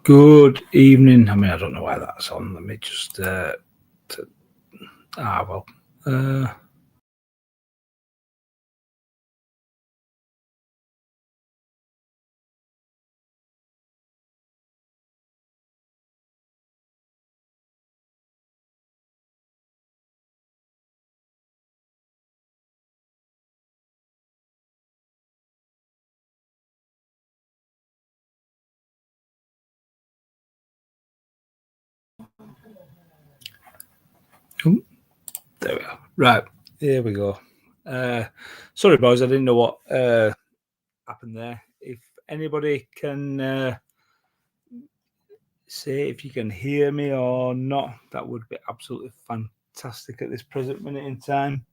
Good evening. I mean, I don't know why that's on. Let me just. Well. There we are. Right. Here we go. Sorry, boys. I didn't know what happened there. If anybody can say if you can hear me or not, that would be absolutely fantastic at this present minute in time.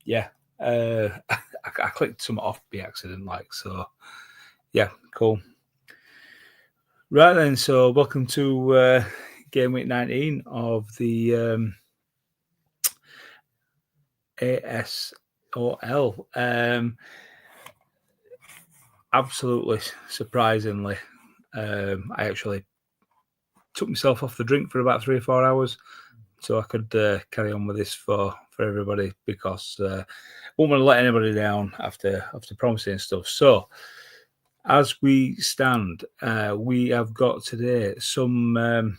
Yeah. I clicked some off by accident, so. Yeah, cool. Right then, so welcome to game week 19 of the ASOL. Absolutely surprisingly, I actually took myself off the drink for about 3 or 4 hours so I could carry on with this for everybody because I won't want to let anybody down after promising stuff. So, as we stand, we have got today some.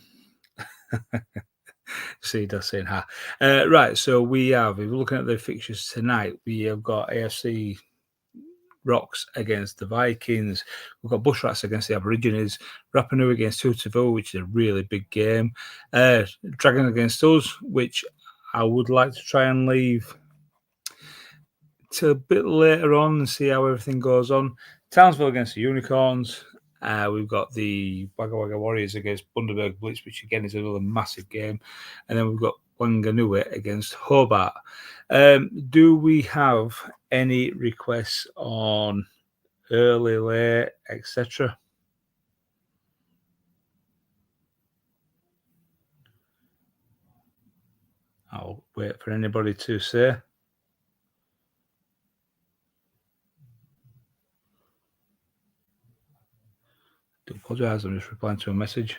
See, that's saying hi. Right, so we have, if we're looking at the fixtures tonight, we have got AFC Rocks against the Vikings. We've got Bushrats against the Aborigines. Rapa Nui against Tutavo, which is a really big game. Dragon against us, which I would like to try and leave to a bit later on and see how everything goes on. Townsville against the Unicorns. We've got the Wagga Wagga Warriors against Bundaberg Blitz, which again is another massive game. And then we've got Wanganui against Hobart. Do we have any requests on early, late, etc.? I'll wait for anybody to say. Do apologise, I'm just replying to a message.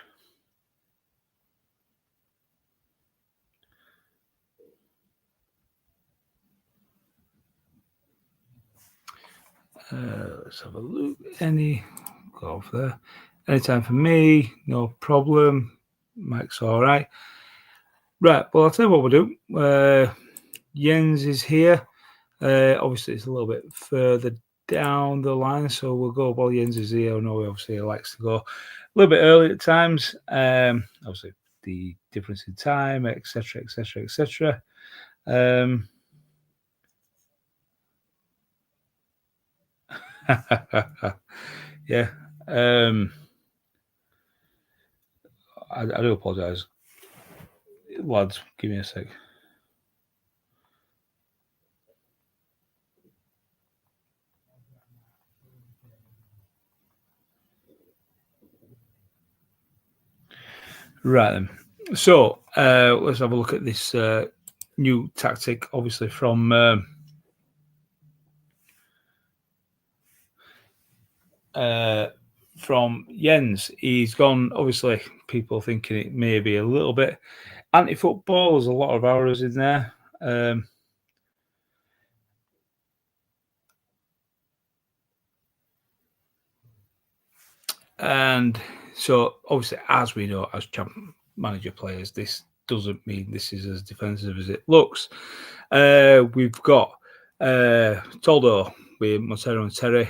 Let's have a look. Go off there. Anytime for me, no problem. Mike's all right. Right, well, I'll tell you what we'll do. Jens is here. Obviously, it's a little bit further down the line, so we'll go while Jens is here. I know obviously he likes to go a little bit early at times. Obviously, the difference in time, etc., etc., etc. Yeah. I do apologise. Lads, give me a sec. Right then. So let's have a look at this new tactic, obviously from Jens. He's gone. Obviously, people thinking it may be a little bit anti-football. There's a lot of hours in there. And so, obviously, as we know, as champ manager players, this doesn't mean this is as defensive as it looks. We've got Toldo with Montero and Terry,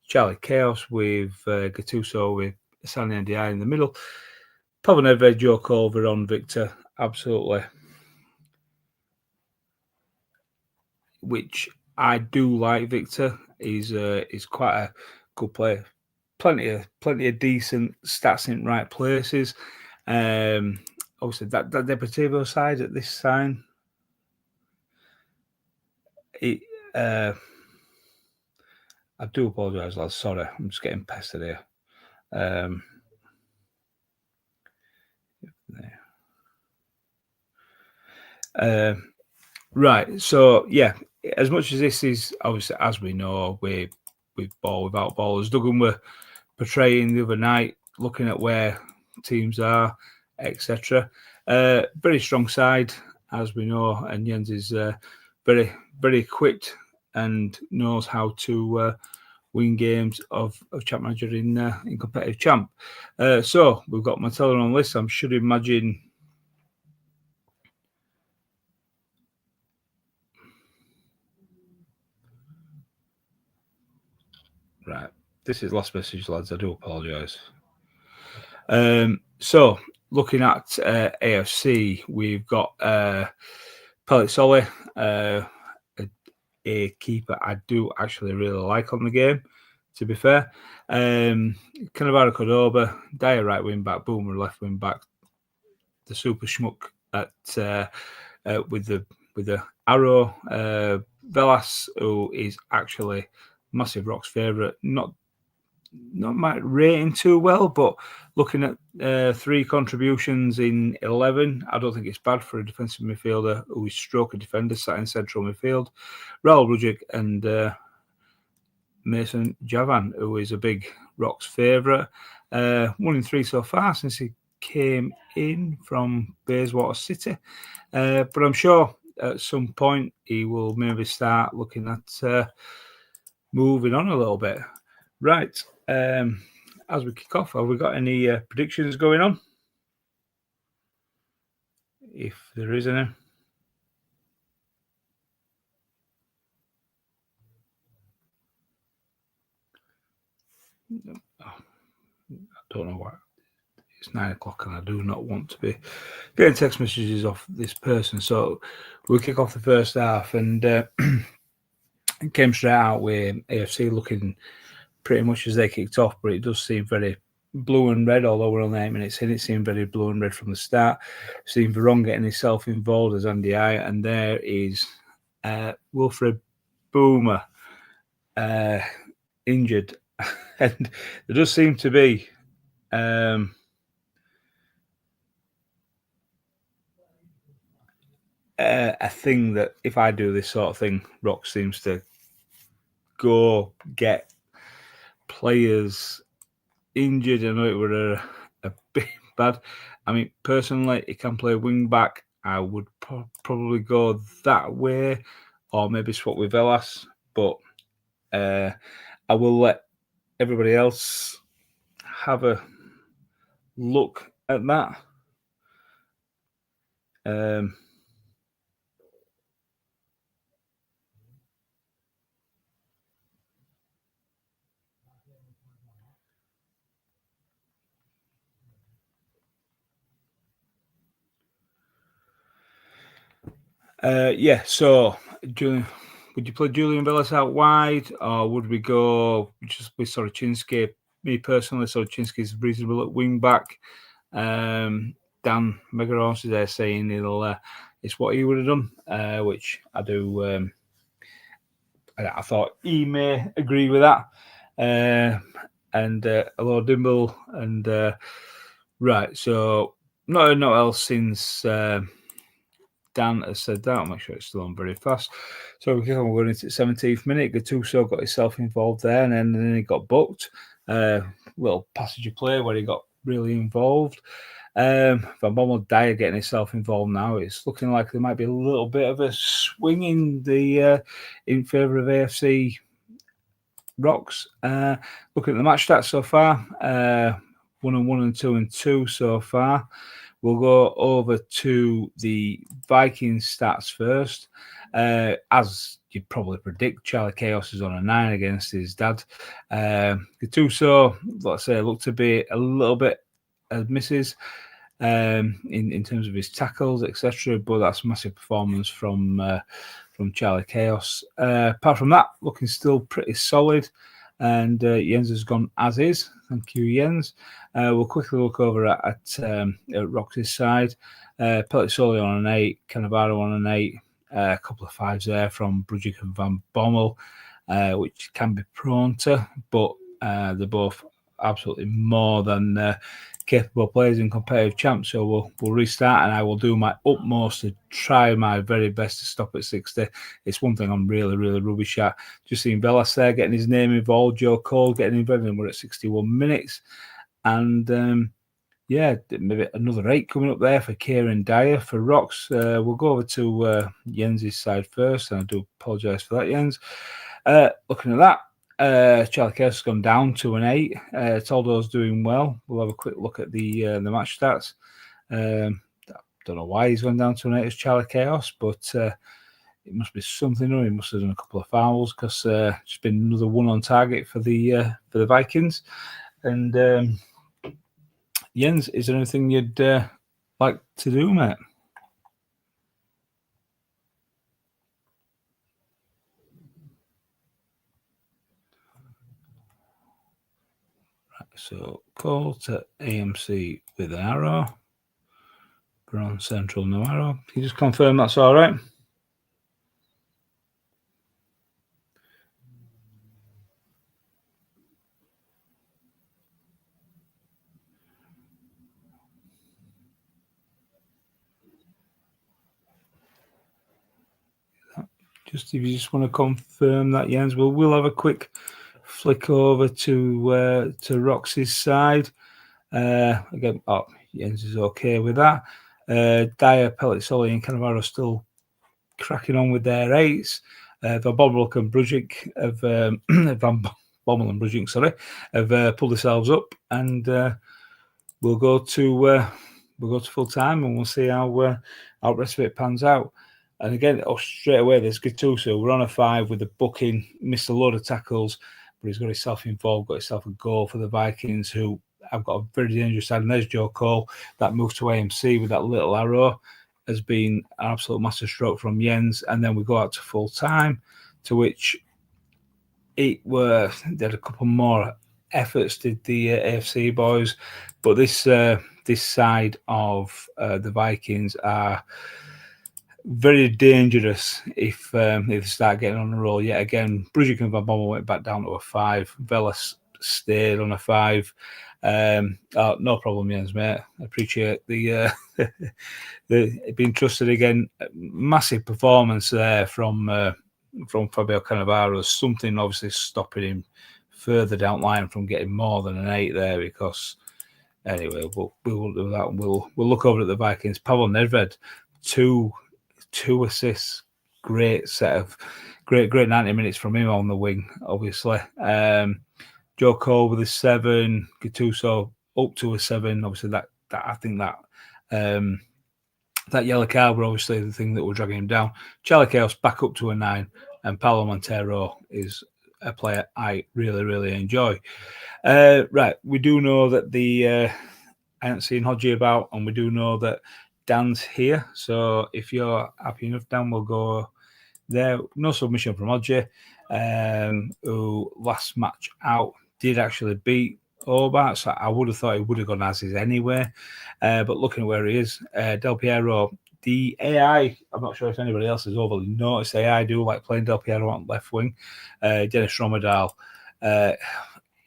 Charlie Chaos with Gattuso with Sani and Di in the middle, Pavaneve, Joko, Veron, Victor, absolutely. Which I do like Victor. He's quite a good player. Plenty of decent stats in right places. Obviously, that Deportivo side at this time, I do apologise, lads. Sorry, I'm just getting pestered here. Right. So yeah, as much as this is obviously, as we know, with ball without ball, as Duggan were portraying the other night, looking at where teams are, etc. Very strong side, as we know, and Jens is very, very quick and knows how to win games of Champ Manager in competitive champ. So we've got Martella on the list. I should imagine. Right, this is last message, lads. I do apologise. So looking at AFC, we've got Pellizzoli, a keeper I do actually really like on the game, to be fair. Cannavaro Cordoba, Dyer right wing back, Boomer left wing back, the super schmuck at with the arrow, Velas, who is actually massive Rock's favourite. Not my rating too well, but looking at 3 contributions in 11, I don't think it's bad for a defensive midfielder who is stroke a defender sat in central midfield. Raul Rujic and Mason Javan, who is a big Rock's favourite. 1 in 3 so far since he came in from Bayswater City. But I'm sure at some point he will maybe start looking at moving on a little bit. Right. As we kick off, have we got any predictions going on? If there is any. Oh, I don't know why. It's 9 o'clock and I do not want to be getting text messages off this person. So we'll kick off the first half and came straight out with AFC looking pretty much as they kicked off, but it does seem very blue and red, although we're on 8 minutes in. It seemed very blue and red from the start. Seen Veron getting himself involved as Andy I, and there is Wilfred Boomer injured. And there does seem to be a thing that if I do this sort of thing, Rock seems to go get players injured. I know it were a bit bad. I mean, personally, he can play wing back. I would probably go that way, or maybe swap with Velas. But I will let everybody else have a look at that. Yeah, so Julian, would you play Julian Velas out wide, or would we go just with Soroczynski? Me personally, Soroczynski is reasonable at wing back. Dan Megaros is there saying it's what he would have done, which I do. I thought he may agree with that. And hello, Dimble, and right. So no else since. Dan has said that. I'll make sure it's still on very fast. So we're going into the 17th minute. Gattuso got himself involved there, and then he got booked. Little passage of play where he got really involved. Van Bommel Dyer getting himself involved now. It's looking like there might be a little bit of a swing in the in favour of AFC Rocks. Looking at the match stats so far, 1-1 and 2-2 so far. We'll go over to the Vikings stats first. As you'd probably predict, Charlie Chaos is on a 9 against his dad. Gattuso, let's say, looked to be a little bit misses in terms of his tackles, etc. But that's a massive performance from Charlie Chaos. Apart from that, looking still pretty solid. And Jens has gone as is. Thank you, Jens. We'll quickly look over at Rox's side. Pellizzoli on an 8, Cannavaro on an 8. A couple of 5s there from Brujic and Van Bommel, which can be prone to, but they're both absolutely more than capable players in competitive champs. So we'll restart, and I will do my utmost to try my very best to stop at 60. It's one thing I'm really, really rubbish at. Just seeing Velas there getting his name involved, Joe Cole getting involved, and we're at 61 minutes. And yeah, maybe another 8 coming up there for Kieran Dyer for Rocks. We'll go over to Jens's side first, and I do apologise for that, Jens. Looking at that, Charlie Chaos has gone down to an 8. Toldo's doing well. We'll have a quick look at the match stats. Don't know why he's gone down to an 8 as Charlie Chaos, but it must be something. Or he must have done a couple of fouls, because it's been another 1 on target for the Vikings. And Jens, is there anything you'd like to do, mate? Right, so call to AMC with an arrow. Bron Central, no arrow. Can you just confirm that's all right? Just if you just want to confirm that, Jens, we'll have a quick flick over to Roxy's side. Again, Jens is okay with that. Dyer, Pellizzoli, and Cannavaro still cracking on with their 8s. Van Bommel and Brujic Van Bommel and Brujic, have pulled themselves up, and we'll go to full time, and we'll see how the rest of it pans out. And again, straight away, there's Gattuso. We're on a 5 with the booking, missed a load of tackles, but he's got himself involved, got himself a goal for the Vikings, who have got a very dangerous side. And there's Joe Cole. That move to AMC with that little arrow has been an absolute master stroke from Jens. And then we go out to full time, to which they had a couple more efforts, did the AFC boys. But this side of the Vikings are very dangerous if they start getting on a roll yet again. Brujic and Van Bommel went back down to a 5. Velas stayed on a 5. No problem, Jens, mate. I appreciate the being trusted again. Massive performance there from Fabio Cannavaro. Something obviously stopping him further down the line from getting more than an 8 there, because anyway, we'll do that, and we'll look over at the Vikings. Pavel Nedved, two assists, great 90 minutes from him on the wing, obviously. Joe Cole with a 7, Gattuso up to a 7. Obviously, that I think that yellow card were obviously the thing that were dragging him down. Charlie Chaos back up to a 9, and Paolo Montero is a player I really, really enjoy. Right, we do know that I haven't seen Hodgie about, and we do know that Dan's here. So if you're happy enough, Dan, we'll go there. No submission from Hodgie, who last match out did actually beat Hobart. So I would have thought he would have gone as is anyway. But looking at where he is, Del Piero, the AI, I'm not sure if anybody else has overly noticed, AI do like playing Del Piero on left wing. Dennis Romerdal,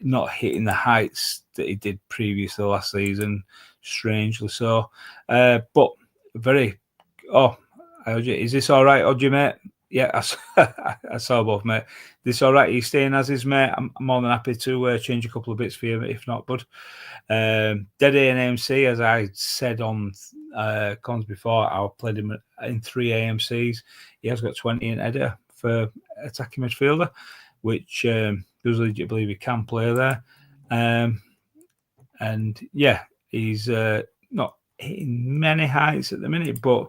not hitting the heights that he did previously last season, strangely so. But very, is this all right, Odgie, mate? Yeah, I saw both, mate. This all right? Are you staying as is, mate? I'm more than happy to change a couple of bits for you, if not, bud. Dead A and AMC, as I said on cons before, I played him in 3 AMCs. He has got 20 in header for attacking midfielder, which does legit believe he can play there. And yeah, he's not hitting many heights at the minute, but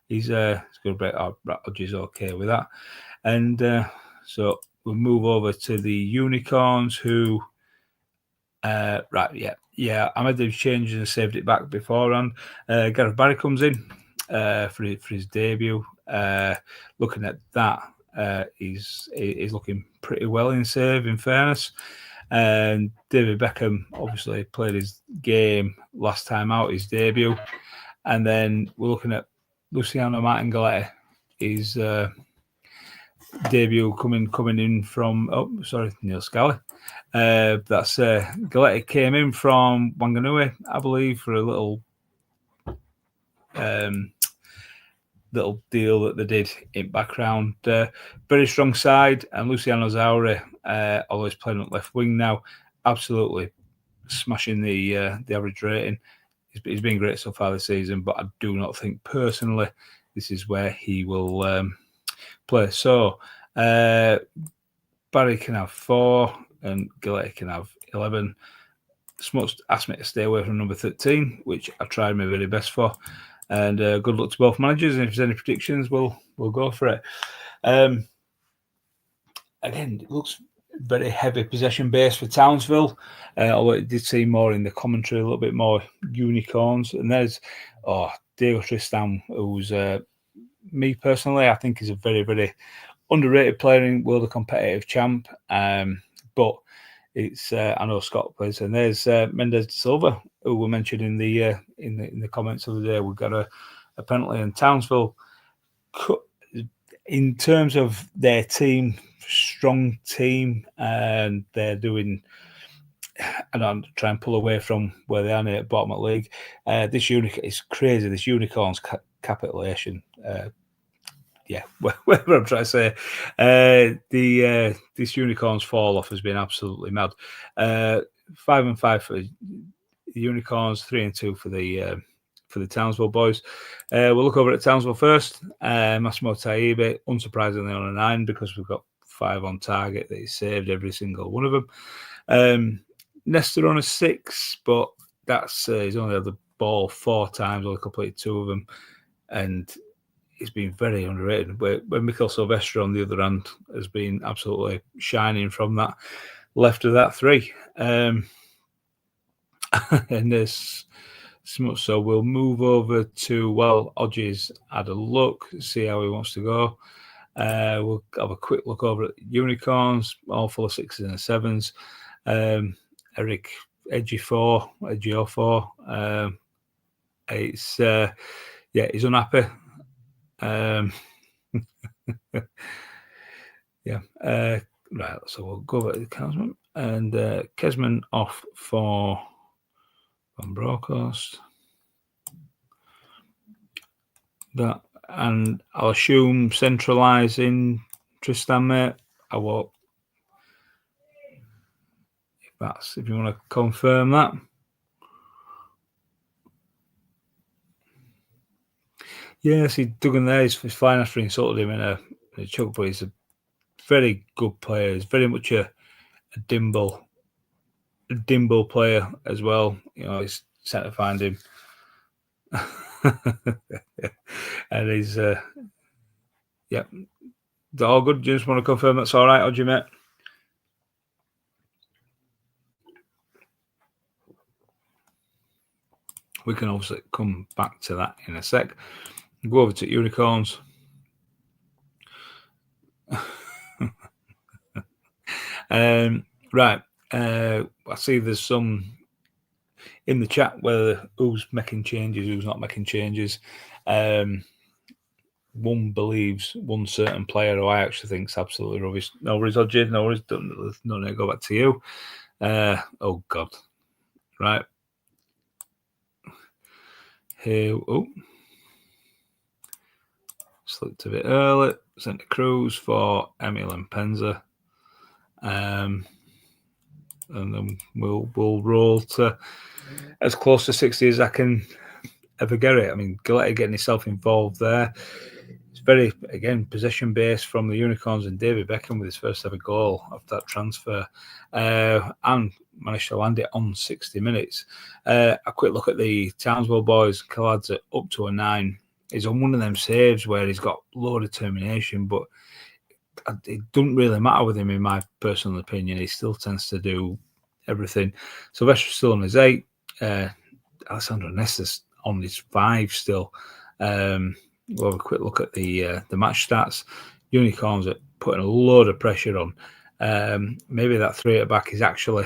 he's good. Rodgers okay with that. And so we'll move over to the Unicorns, who I made those changes and saved it back beforehand. Gareth Barry comes in for his debut. Looking at that, he's looking pretty well in save, in fairness. And David Beckham obviously played his game last time out, his debut. And then we're looking at Luciano Martingaletti. He's debut coming in from Neil Scally. That's Galletti came in from Wanganui, I believe, for a little deal that they did in background. Very strong side, and Luciano Zauri, always playing at left wing now, absolutely smashing the average rating. He's been great so far this season, but I do not think personally this is where he will play. So Barry can have 4 and Galletti can have 11. Smuts asked me to stay away from number 13, which I tried my very best for. And good luck to both managers. And if there's any predictions, we'll go for it. Again, it looks very heavy possession base for Townsville, although it did seem more in the commentary, a little bit more unicorns. And there's Diego Tristan, who's me personally, I think is a very, very underrated player in World of Competitive Champ. But it's I know Scott plays, and there's Mendes de Silva, who we mentioned in the comments of the day. We've got a penalty, and Townsville, in terms of their team, strong team, and they're doing. I don't try and pull away from where they are at the bottom of the league. It's crazy. This unicorns capitulation. Whatever I'm trying to say, this unicorns fall off has been absolutely mad. 5-5 for the unicorns, 3-2 for the Townsville boys. We'll look over at Townsville first. Massimo Taibe, unsurprisingly on a 9 because we've got 5 on target that he saved every single one of them. Nestor on a 6, but that's he's only had the ball 4 times, only completed 2 of them, and he's been very underrated. When Mikel Silvestre, on the other hand, has been absolutely shining from that left of that 3. And this, so we'll move over to, Odgie's had a look, see how he wants to go. We'll have a quick look over at unicorns, all full of 6s and 7s. Eric, edgy 4, edgy 4. It's he's unhappy. Right, so we'll go over to Kesman, and Kesman off for Van Bronckhorst. That, and I'll assume centralising Tristan, mate. I won't. If you want to confirm that. Yes, he dug in there. He's fine after he insulted him in a choke, but he's a very good player. He's very much a dimble player as well. You know, he's set to find him. And he's is that all good? Do you just want to confirm that's all right, Odgie, mate? We can obviously come back to that in a sec. Go over to unicorns. Right. I see there's some in the chat whether who's making changes, who's not making changes. One believes one certain player who I actually think is absolutely rubbish. No worries, Odgie. No worries. Don't go back to you. Oh God. Right. Here. Oh. Slipped a bit early. Sent to Cruz for Emil and Penza. And then we'll roll to as close to 60 as I can ever get it. I mean, Galletti getting himself involved there. It's very, again, possession based from the Unicorns, and David Beckham with his first ever goal after that transfer, and managed to land it on 60 minutes. A quick look at the Townsville boys. Callad's up to a 9. He's on one of them saves where he's got low determination, but it doesn't really matter with him, in my personal opinion. He still tends to do everything. Sylvester's still on his 8. Alessandro Nesta's on his 5 still. We'll have a quick look at the match stats. Unicorns are putting a load of pressure on. Maybe that 3 at the back is actually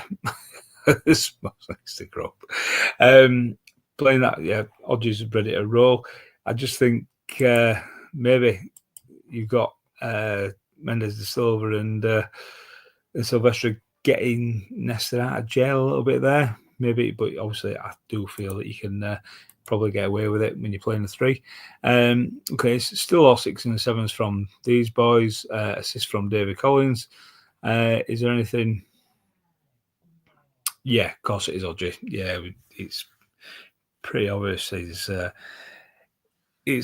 to grow up. Playing that, Odgie's ready to roll. I just think maybe you've got Mendes de Silva and Silvestre getting Nesta out of jail a little bit there, maybe. But obviously, I do feel that you can probably get away with it when you're playing the three. Okay, it's still all 6s and 7s from these boys. Assist from David Collins. Is there anything? Yeah, of course it is, OG. Yeah, it's pretty obvious. It's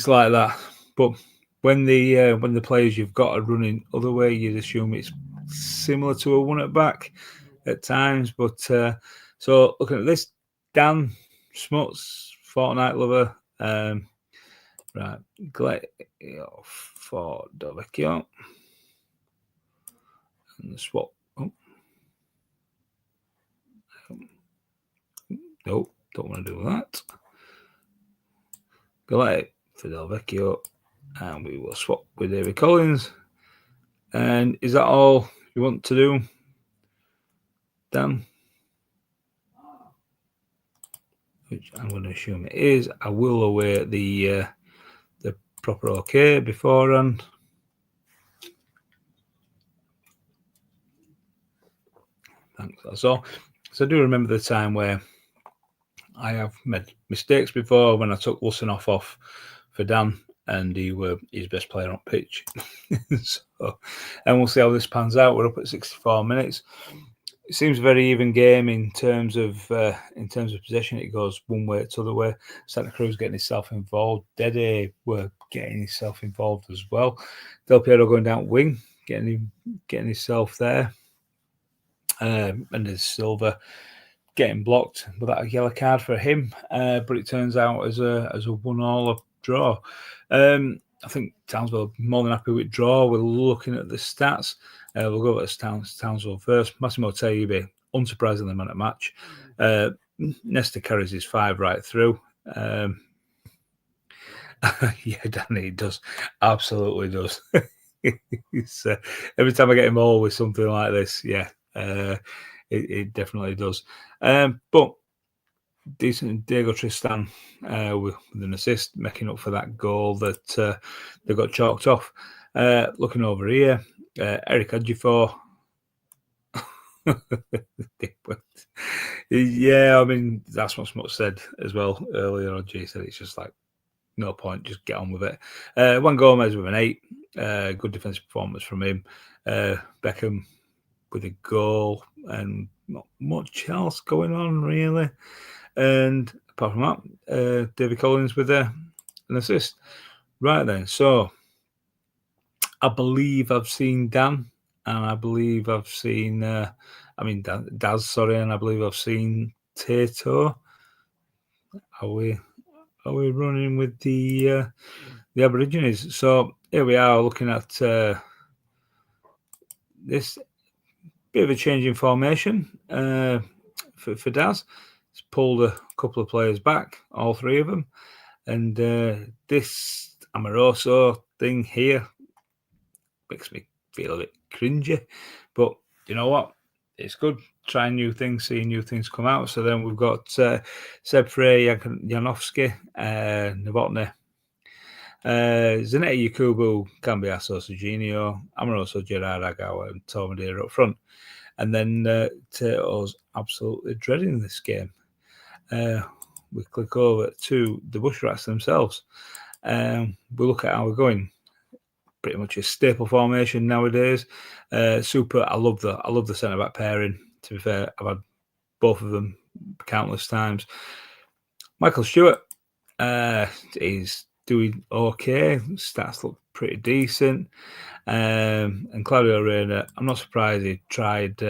like that. But when the players you've got are running other way, you'd assume it's similar to a one at back at times. But so looking at this, Dan Smuts, Fortnite lover, right, Glet for Delvecchio, and the swap. Oh. No, don't want to do that. Glet for Delvecchio, and we will swap with David Collins. And is that all you want to do, Dan? Which I'm going to assume it is. I will await the proper okay beforehand. Thanks, that's all. So I do remember the time where I have made mistakes before when I took Wilson off for Dan, and he were his best player on pitch. So, and we'll see how this pans out. We're up at 64 minutes. It seems a very even game in terms of possession. It goes one way to the other way. Santa Cruz getting himself involved. Dede were getting himself involved as well. Del Piero going down wing, getting himself there. And there's Silva getting blocked without a yellow card for him. But it turns out as a 1-1 draw. I think Townsville more than happy with draw. We're looking at the stats. We'll go at Townsville first. Massimo Taibbi, unsurprisingly, man at match. Nesta carries his 5 right through. Yeah, Danny does. Absolutely does. Every time I get him all with something like this, yeah, it definitely does. But decent Diego Tristan with an assist, making up for that goal that they got chalked off. Looking over here, Eric Adjifor. Yeah, I mean, that's what Smuts said as well earlier on. G said it's just like, no point, just get on with it. Juan Gomez with an 8. Good defensive performance from him. Beckham with a goal, and not much else going on, really. And apart from that, David Collins with an assist. Right then, so I believe I've seen Dan, and I believe I've seen, Daz, sorry, and I believe I've seen Tato. Are we running with the Aborigines? So here we are looking at this bit of a change in formation for Daz. He's pulled a couple of players back, all 3 of them. And this Amoroso thing here makes me feel a bit cringy. But you know what? It's good trying new things, seeing new things come out. So then we've got Seb Frey, Janowski, Novotny, Zanetti Yakubu, Cambiasso, Serginho, Amoroso, Gerard Agawa, and Tomadera up front. And then Tato's absolutely dreading this game. We click over to the Bush Rats themselves. We look at how we're going. Pretty much a staple formation nowadays. Super. I love the centre back pairing. To be fair, I've had both of them countless times. Michael Stewart is doing okay. Stats look pretty decent. And Claudio Reyna, I'm not surprised he tried.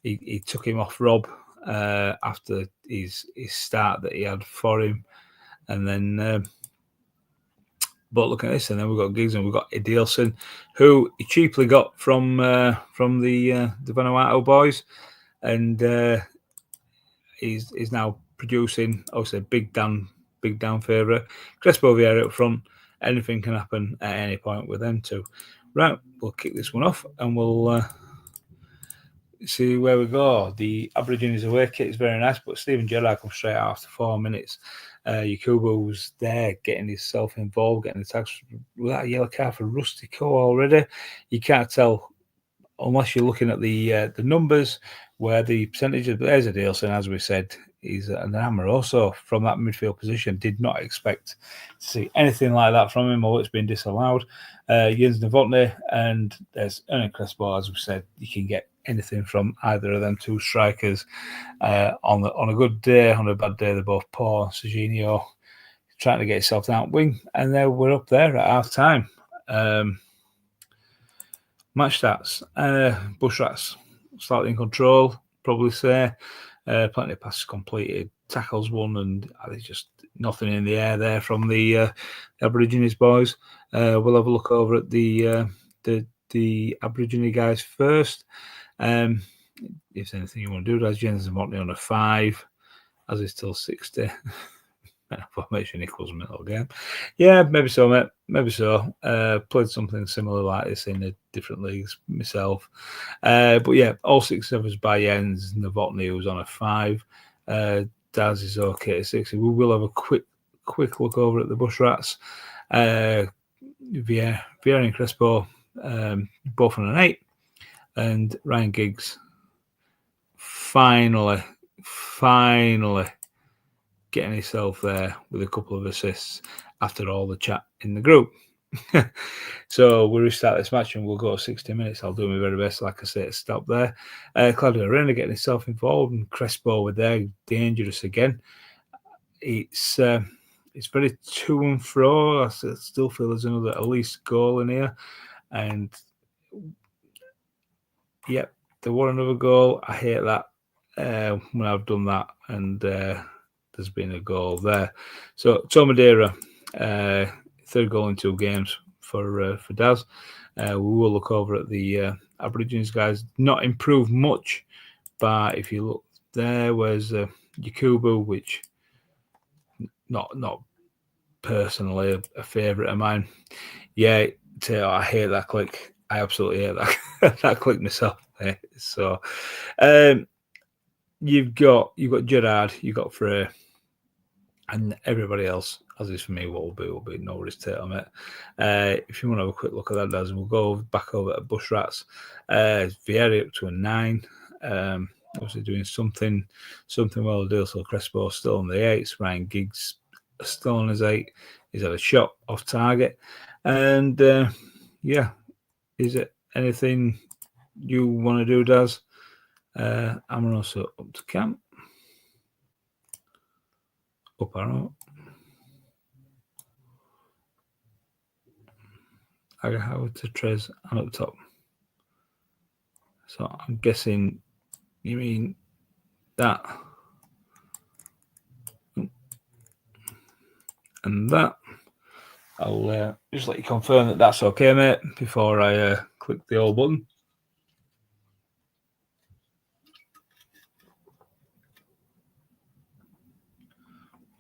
He took him off Rob after his start that he had for him, and then. But look at this, and then we've got Giggs and we've got Edilson, who he cheaply got from the Vanuatu boys, and he's now producing. Obviously, big Dan favourite. Crespo Vieira up front. Anything can happen at any point with them two. Right, we'll kick this one off, and we'll see where we go. The Aborigines away kit is very nice, but Stephen Gerrard comes straight out after 4 minutes. Yakubu was there getting himself involved, getting the tags with that yellow card for Rustico already. You can't tell unless you're looking at the numbers where the percentages. But there's a Nielsen, as we said, he's an Amoroso from that midfield position. Did not expect to see anything like that from him, although it's been disallowed. Jens Novotny and there's Ernie Crespo, as we said. You can get anything from either of them two strikers on a good day. On a bad day, they're both poor. Serginho trying to get himself down wing, and then we're up there at half time. Match stats. Bush Rats slightly in control, probably say. Plenty of passes completed, tackles won, and there's just nothing in the air there from the Aborigines boys. We'll have a look over at the Aborigine guys first. If there's anything you want to do, that's Jens Monty on a 5, as he's still 60. Formation equals middle game. Yeah, maybe so, mate. Maybe so. Played something similar like this in the different leagues myself. But yeah, all 6 of us by Jens. Novotny, who's on a 5. Daz is okay at 60. We will have a quick look over at the Bush Rats. Vieira and Crespo, both on an 8. And Ryan Giggs, finally getting himself there with a couple of assists after all the chat in the group. So we'll restart this match and we'll go 60 minutes. I'll do my very best, like I say, to stop there. Claudio Arena getting himself involved, and Crespo were there, dangerous again. It's very to and fro. I still feel there's another at least goal in here. And yep, there was another goal. I hate that when I've done that, and there's been a goal there. So Tomadera, 3rd goal in 2 games for Daz. We will look over at the Aborigines guys. Not improved much, but if you look, there was Yakubu, which not personally a favourite of mine. Yeah, I hate that click. I absolutely hate that that click myself. So you've got Gerrard, you've got Frey, and everybody else, as is for me, will be no worries to on it. If you want to have a quick look at that, Daz, we'll go back over to Bush Rats. Vieira up to a 9. Obviously doing something well to do. So Crespo still on the 8s. Ryan Giggs still on his 8. He's had a shot off target. And yeah, is it anything you want to do, Daz? I'm also up to camp. Up arrow. I got Howard to Trez and up top. So I'm guessing you mean that and that. I'll just let you confirm that that's okay, mate, before I click the old button.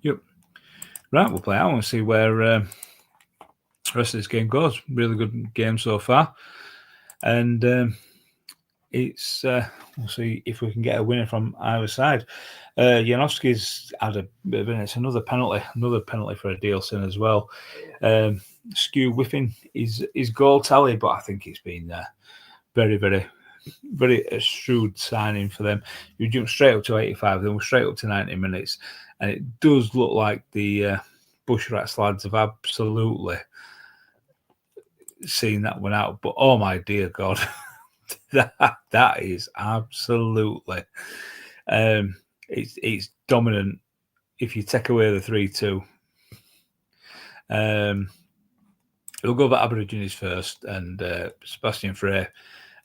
Yep. Right, we'll play out and see where the rest of this game goes. Really good game so far. And it's we'll see if we can get a winner from either side. Janowski's had a bit of it's another penalty for a Nielsen as well. Skew whiffing his goal tally, but I think it's been very, very, very shrewd signing for them. You jump straight up to 85, then we're straight up to 90 minutes, and it does look like the Bush Rats lads have absolutely seen that one out. But oh my dear God. that is absolutely it's dominant. If you take away the 3-2, we'll go back Aborigines first, and Sebastian Frey.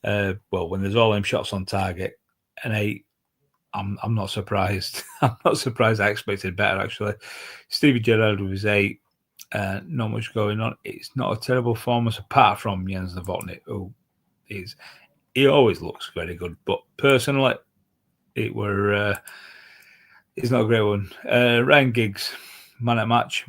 Well, when there's all them shots on target, an 8, I'm not surprised. I'm not surprised. I expected better, actually. Stevie Gerrard with his 8. Not much going on. It's not a terrible performance apart from Jens Novotny, who is. He always looks very good, but personally, it's not a great one. Ryan Giggs, man at match,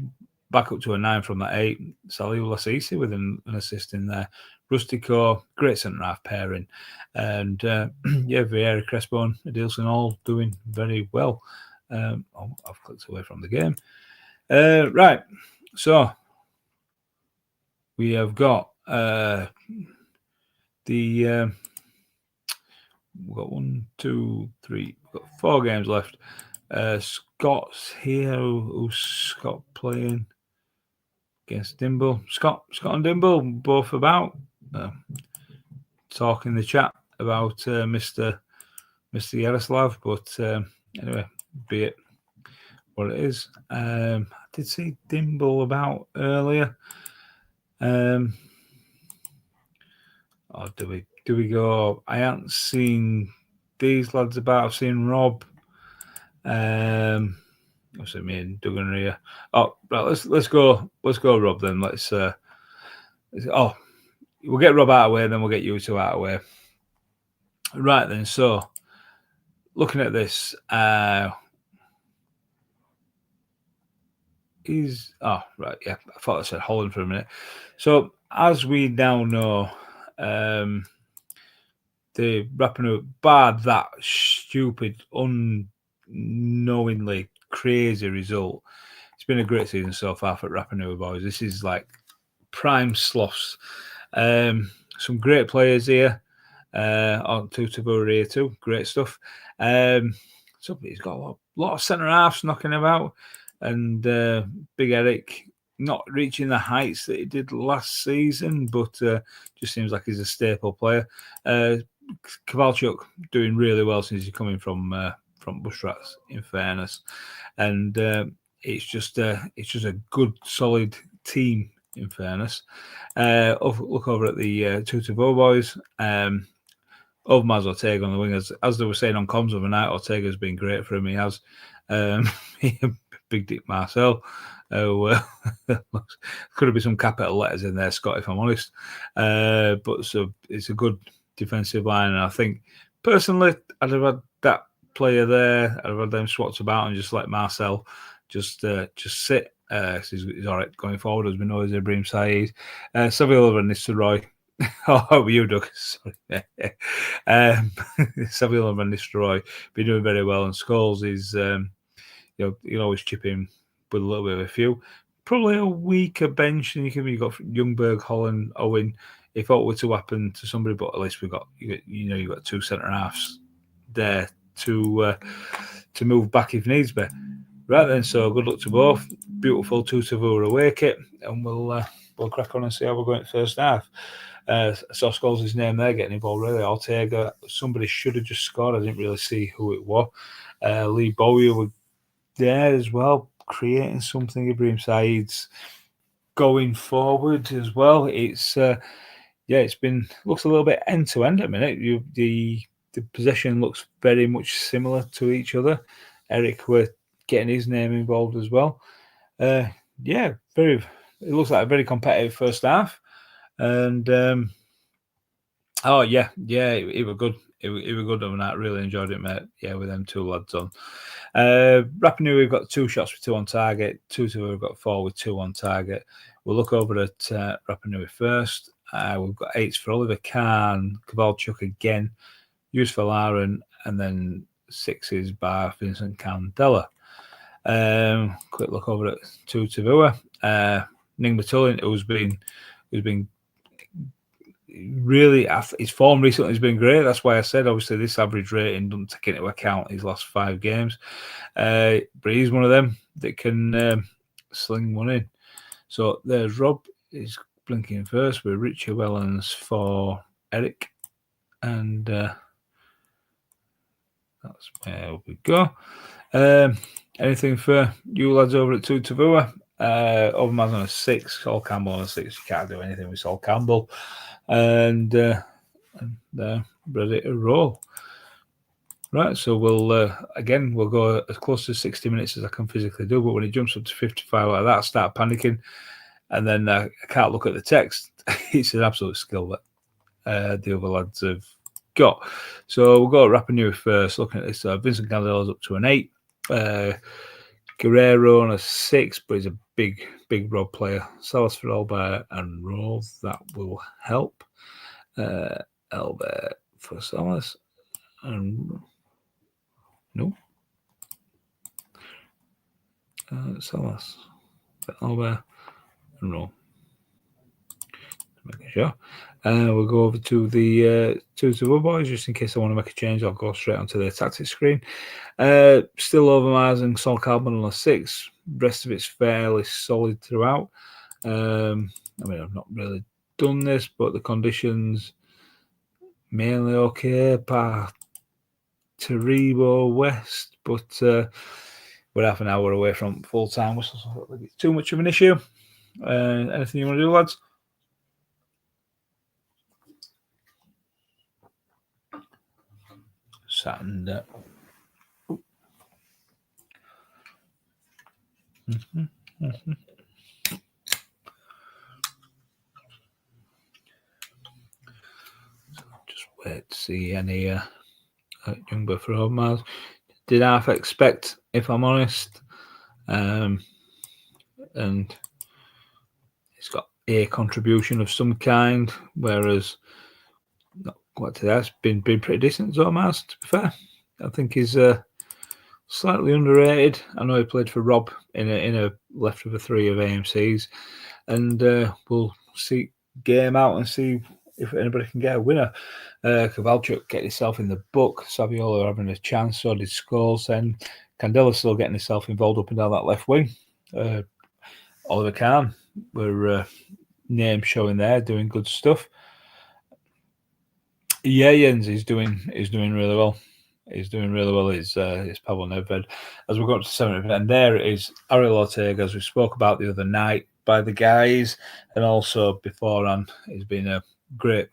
back up to a 9 from that 8. Salih Lassisi with an assist in there. Rustico, great centre-half pairing. And yeah, Vieira, Crespo and Adilson all doing very well. I've clicked away from the game. Right, so we have got we've got 1, 2, 3, we've got 4 games left. Scott's here. Who's Scott playing against Dimble? Scott and Dimble both about talking in the chat about Mr. Yaroslav, but anyway, be it what it is. I did see Dimble about earlier. Or do we go? I haven't seen these lads about. I've seen Rob. What's it mean? Duggan here. Oh, right. Let's go, Rob. Then let's. We'll get Rob out of the way, then we'll get you two out of the way. Right then. So, looking at this, right, yeah. I thought I said Holland for a minute. So, as we now know, the Rapinoe, bar that stupid, unknowingly crazy result, it's been a great season so far for Rapinoe boys. This is like prime sloths. Some great players here. On Tutavura here too. Great stuff. Somebody's got a lot of centre halves knocking about, and Big Eric not reaching the heights that he did last season, but just seems like he's a staple player. Kovalchuk doing really well since he's coming from Bushrats, in fairness, and it's just a good solid team, in fairness. Look over at the Tutavo boys. Overmars Ortega on the wingers, as they were saying on comms overnight, Ortega's been great for him. He has. Big Dick Marcel. Could have been some capital letters in there, Scott, if I'm honest. But so it's a good defensive line, and I think personally, I'd have had that player there. I'd have had them swapped about and just let Marcel just sit. He's all right going forward, as we know, as Ibrahim Saeed. Saviola and Nistelrooy. Oh, you, Doug. Sorry. Saviola and Nistelrooy been doing very well, and Scholes is, you'll always chip in with a little bit of a few. Probably a weaker bench than you've got Youngberg, Holland, Owen. If it were to happen to somebody, but at least you've got 2 centre halves there to move back if needs be. Right then, so good luck to both. Beautiful Tutavura away kit, and we'll crack on and see how we're going first half. I saw Scholes' name there getting involved. Really, Ortega. Somebody should have just scored. I didn't really see who it was. Lee Bowyer were there as well, creating something. Ibrahim Saeed's going forward as well. It's it's been looks a little bit end to end at the minute. The possession looks very much similar to each other. Eric were getting his name involved as well. It looks like a very competitive first half. And it was good. It was good on that. Really enjoyed it, mate. Yeah, with them 2 lads on. Rapinoe, we've got 2 shots with 2 on target. Tutavura, we've got 4 with 2 on target. We'll look over at Rapinoe first. We've got 8s for Oliver Kahn, Kovalchuk again, Yusuf Aaron, and then 6s by Vincent Candela. Quick look over at Tutavura. Ning Matulin, who's been really, his form recently has been great. That's why I said, obviously, this average rating doesn't take into account his last 5 games. But he's one of them that can sling one in. So there's Rob. He's blinking first with Richie Wellens for Eric. And that's where we go. Anything for you lads over at Tutavura? Overmars on a 6, Sol Campbell on a 6. You can't do anything with Sol Campbell. And they're ready to roll. Right, so we'll go as close to 60 minutes as I can physically do, but when it jumps up to 55 like that, I start panicking, and then I can't look at the text. It's an absolute skill that the other lads have got. So we'll go Rapinoe first, looking at this. Vincent Candela's up to an 8. Guerrero on a 6, but he's a big Rob player. Salas for Albert and Rose, that will help. Albert for Salas and no. Salas for Albert and Rose. Making sure. We'll go over to the 2-2 boys just in case I want to make a change. I'll go straight onto the tactics screen. Still over Mars and Sol Carbon on a 6. Rest of it's fairly solid throughout. I mean, I've not really done this, but the conditions mainly okay. Taribo West, but we're half an hour away from full time, which is too much of an issue. Anything you want to do, lads? Saturday. Just wait to see any Youngber for home miles. Did half expect, if I'm honest. And it's got a contribution of some kind, whereas not quite to that. It's been pretty decent, Zormaz, to be fair. I think he's slightly underrated. I know he played for Rob in a leftover 3 of AMCs, and we'll see game out and see if anybody can get a winner. Kovalchuk getting himself in the book. Saviola having a chance. So did Scholes. Then Candela still getting himself involved up and down that left wing. Oliver Kahn were name showing there, doing good stuff. Yeah, Jens is doing really well. He's doing really well. Is Pavel Nedved. As we got to 7th, and there it is Ariel Ortega, as we spoke about the other night by the guys, and also beforehand, he's been a great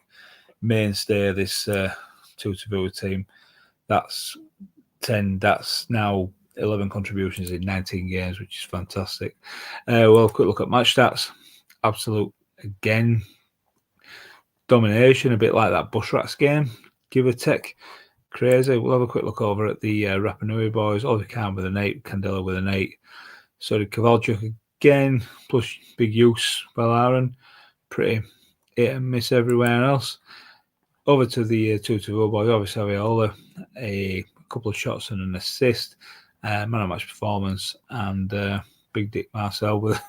mainstay of this 2-2 team. That's 10. That's now 11 contributions in 19 games, which is fantastic. We'll have a quick look at match stats. Absolute again. Domination, a bit like that Bushrats game, give or take. Crazy. We'll have a quick look over at the Rapa Nui boys. Oliver Kahn with an 8, Candela with an 8. So did Kovalchuk again, plus big use by Aaron. Pretty hit and miss everywhere else. Over to the 2-2 boys. Obviously, Aviola, a couple of shots and an assist. Man of match performance, and Big Dick Marcel with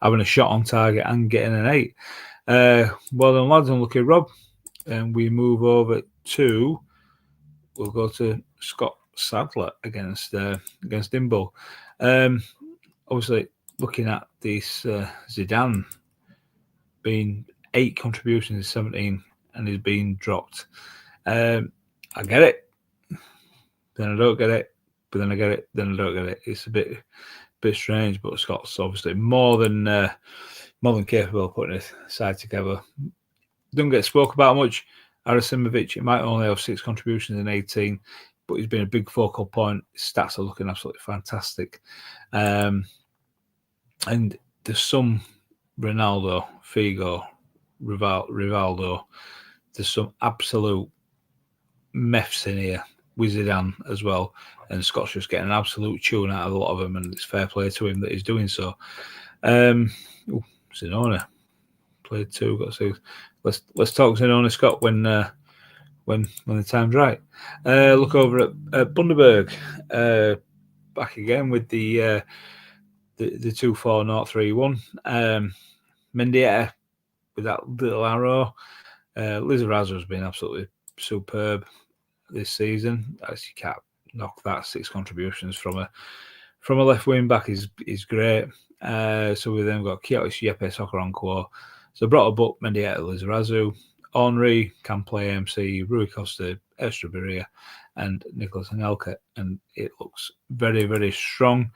having a shot on target and getting an 8. Well done, lads, and lucky Rob. And we move over to, we'll go to Scott Sadler against Dimble. Obviously, looking at this Zidane being 8 contributions in 17 and he's being dropped. I get it. Then I don't get it. But then I get it. Then I don't get it. It's a bit strange, but Scott's obviously more than capable of putting his side together. Doesn't get spoke about much. Arasimovic, it might only have 6 contributions in 18, but he's been a big focal point. His stats are looking absolutely fantastic. And there's some Ronaldo, Figo, Rivaldo. There's some absolute meths in here with Zidane as well. And Scott's just getting an absolute tune out of a lot of them, and it's fair play to him that he's doing so. Zenona played 2. Got to let's talk Zenona, Scott, when the time's right. Look over at Bundaberg, back again with the 2-4-0-3-1. Mendieta with that little arrow. Lizarazo has been absolutely superb this season. As you can't knock that. 6 contributions from a left wing back is great. So we then got Kiotis, Yepe, Sokoronko. So brought a book, Mendieta, Lizarazu. Henri can play MC, Rui Costa, Estraberia, and Nicholas Anelka, and it looks very, very strong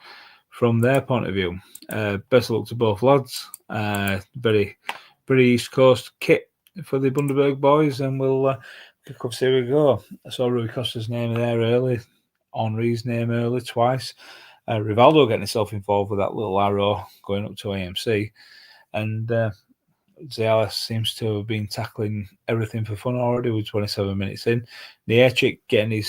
from their point of view. Best of luck to both lads. Very, very East Coast kit for the Bundaberg boys, and we'll pick up, see where we go. I saw Rui Costa's name there early, Henri's name early twice. Rivaldo getting himself involved with that little arrow going up to AMC, and Zales seems to have been tackling everything for fun already with 27 minutes in. Niechik getting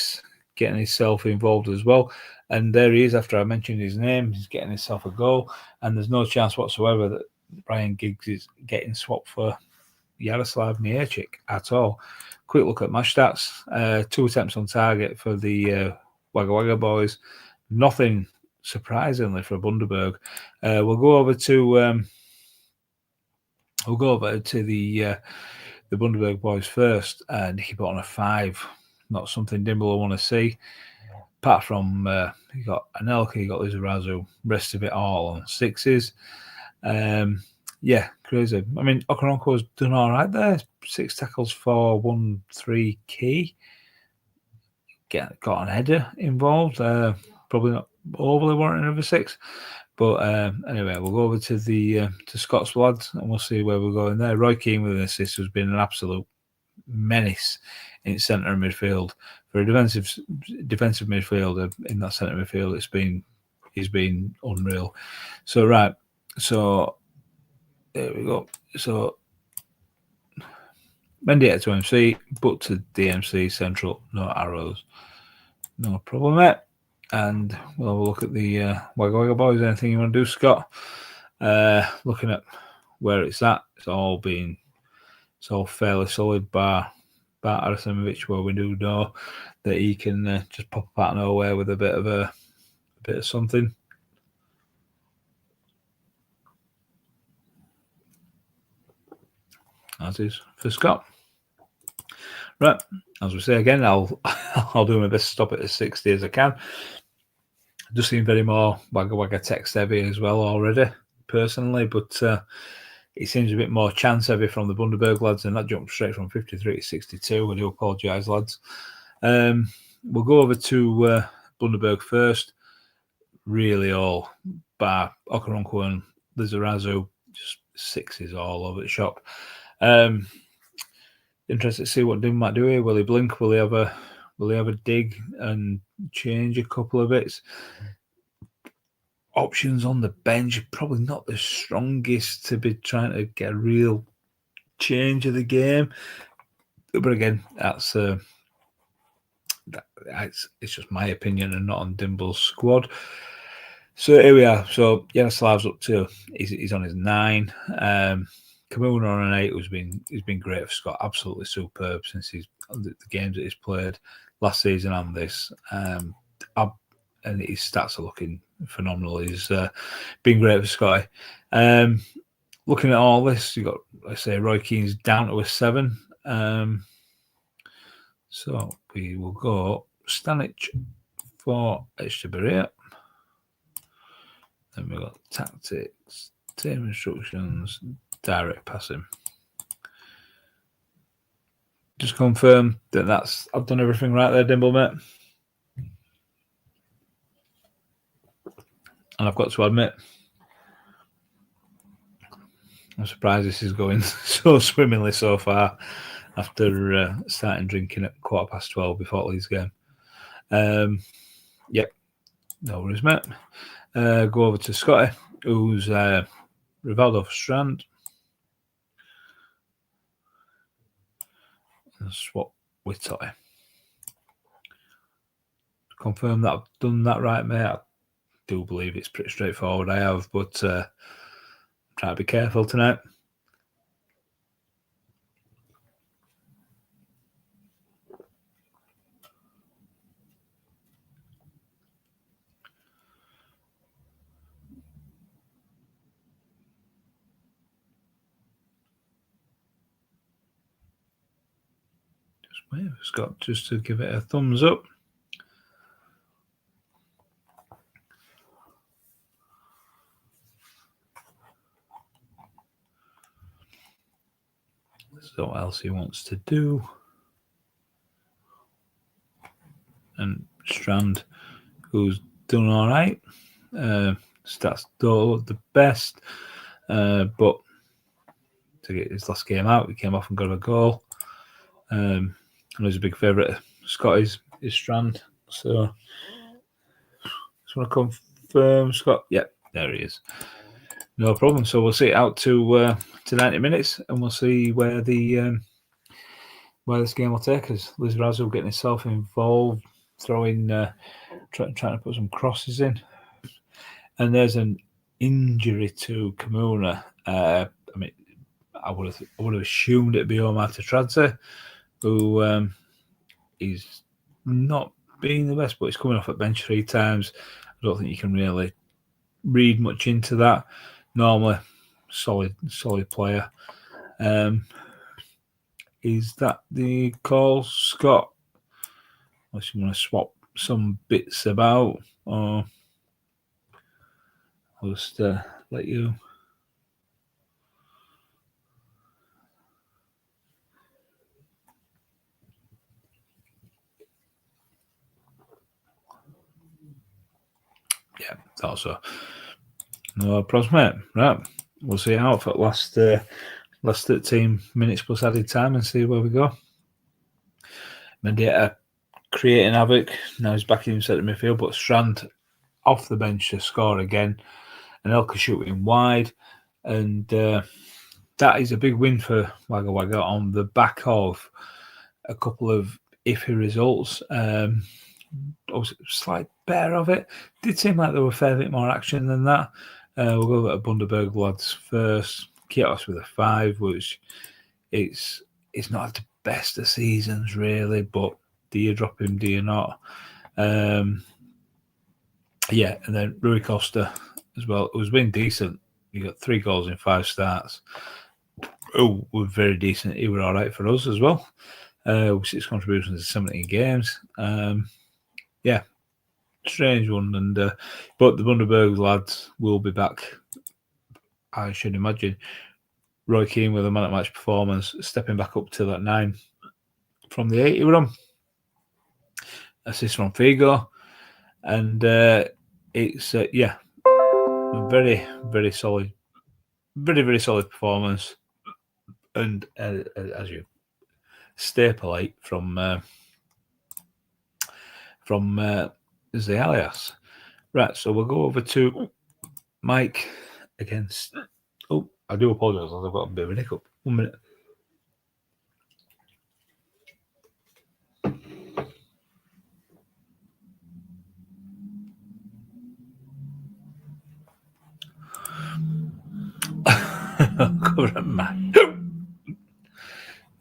himself involved as well. And there he is, after I mentioned his name, he's getting himself a goal, and there's no chance whatsoever that Brian Giggs is getting swapped for Yaroslav Miecic at all. Quick look at match stats. 2 attempts on target for the Wagga Wagga boys. Nothing surprisingly for Bundaberg. We'll go over to the Bundaberg boys first. Nicky put on a 5. Not something Dimble will want to see. Apart from you got Anelka, you got Lizarazu, rest of it all on 6s. Yeah, crazy. I mean, Okaronko's done all right there. 6 tackles for 1-3 key. Got an header involved. Probably not overly warranting another 6. But anyway, we'll go over to the to Scott's lads, and we'll see where we're going there. Roy Keane with an assist has been an absolute menace in centre midfield. For a defensive midfielder in that centre midfield, he's been unreal. So right, so there we go. So Mendieta to MC, but to DMC Central, no arrows, no problem there. And we'll have a look at the Wagga Wagga boys. Anything you want to do, Scott? Looking at where it's at, it's all fairly solid, bar Arasimovic, where we do know that he can just pop up out of nowhere with a bit of something. As is for Scott. Right, as we say again, I'll do my best to stop it as 60 as I can. Just seem very more Wagga Wagga text heavy as well already, personally, but it seems a bit more chance heavy from the Bundaberg lads, and that jumped straight from 53 to 62. I do apologise, lads. We'll go over to Bundaberg first. Really all bar Okaronko and Lizarazu, just 6s all over the shop. Interested to see what Dim might do here. Will he blink? Will he have a dig and change a couple of bits? Options on the bench, probably not the strongest to be trying to get a real change of the game. But again, it's just my opinion and not on Dimble's squad. So here we are. So Yaroslav's up to he's on his 9. Kamuna on an 8 he's been great for Scott, absolutely superb since the games that he's played last season and this. And his stats are looking phenomenal. He's been great for Scotty. Looking at all this, you got, let's say, Roy Keane's down to a 7. So we will go Stanic for Echeverria. Then we've got tactics, team instructions, direct passing. Just confirm that I've done everything right there, Dimble, mate. And I've got to admit, I'm surprised this is going so swimmingly so far after starting drinking at 12:15 before Leeds game. Yep, no worries, mate. Go over to Scotty, who's Rivaldo for Strand. And swap with Totti. Confirm that I've done that right, mate. I do believe it's pretty straightforward. I have, but try to be careful tonight. Just wait for Scott just to give it a thumbs up. So what else he wants to do. And Strand, who's done all right. Stats don't look the best. But to get his last game out, he came off and got a goal. And he's a big favourite of Scotty's, is Strand. So just want to confirm, Scott. Yep, there he is. No problem. So we'll see it out to 90 minutes, and we'll see where the where this game will take us. Liz Razzle getting himself involved. throwing, trying to put some crosses in. And there's an injury to Kamuna. I mean, I would have assumed it'd be Omar Tatradze, who is not being the best, but he's coming off at bench 3 times. I don't think you can really read much into that. Normally, solid player. Is that the call, Scott? Unless you want to swap some bits about, or I'll just let you. Yeah, thought so. No problems, mate. Right, we'll see how for last 13 minutes plus added time and see where we go. Mendieta creating havoc. Now he's back in centre midfield, but Strand off the bench to score again. And Elka shooting wide. And that is a big win for Wagga Wagga on the back of a couple of iffy results. I was slightly better of it. Did seem like there were a fair bit more action than that. We'll go to Bundaberg lads first. Kiosk with a 5, which it's not the best of seasons really, but do you drop him? Do you not? Yeah, and then Rui Costa as well. It was been decent. He got 3 goals in 5 starts. Oh, were very decent. He was all right for us as well. 6 contributions in 17 games. Yeah, strange one. And but the Bundaberg lads will be back, I should imagine. Roy Keane with a man at match performance, stepping back up to that 9 from the 8 he were on. Assist from Figo. And it's, yeah, very, very solid. Very, very solid performance. And as you stay polite from the alias. Right, so we'll go over to Mike against. Oh, I do apologise. I've got a bit of a hiccup. 1 minute.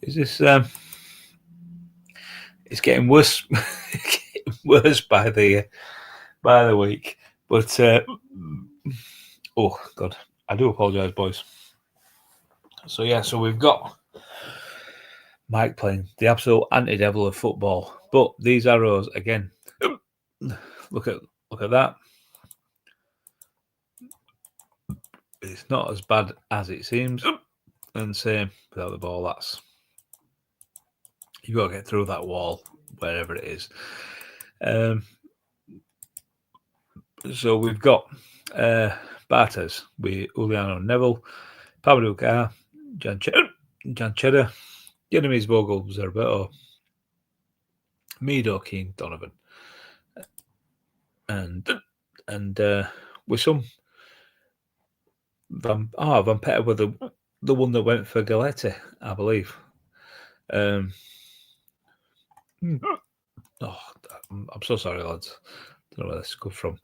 Is this? It's getting worse. Getting worse by the week. But oh God, I do apologise, boys. So yeah, so we've got Mike playing the absolute anti-devil of football. But these arrows again. Look at that. It's not as bad as it seems. And same without the ball. That's you've got to get through that wall wherever it is. So we've got Bartes with Uliano Neville, Pablo Gar, Jan Cheddar, Yenemis Vogel, Zerberto, Mido Keane, Donovan, and with some Van Petter were the one that went for Galletti, I believe. I'm so sorry, lads. Don't know where this comes from.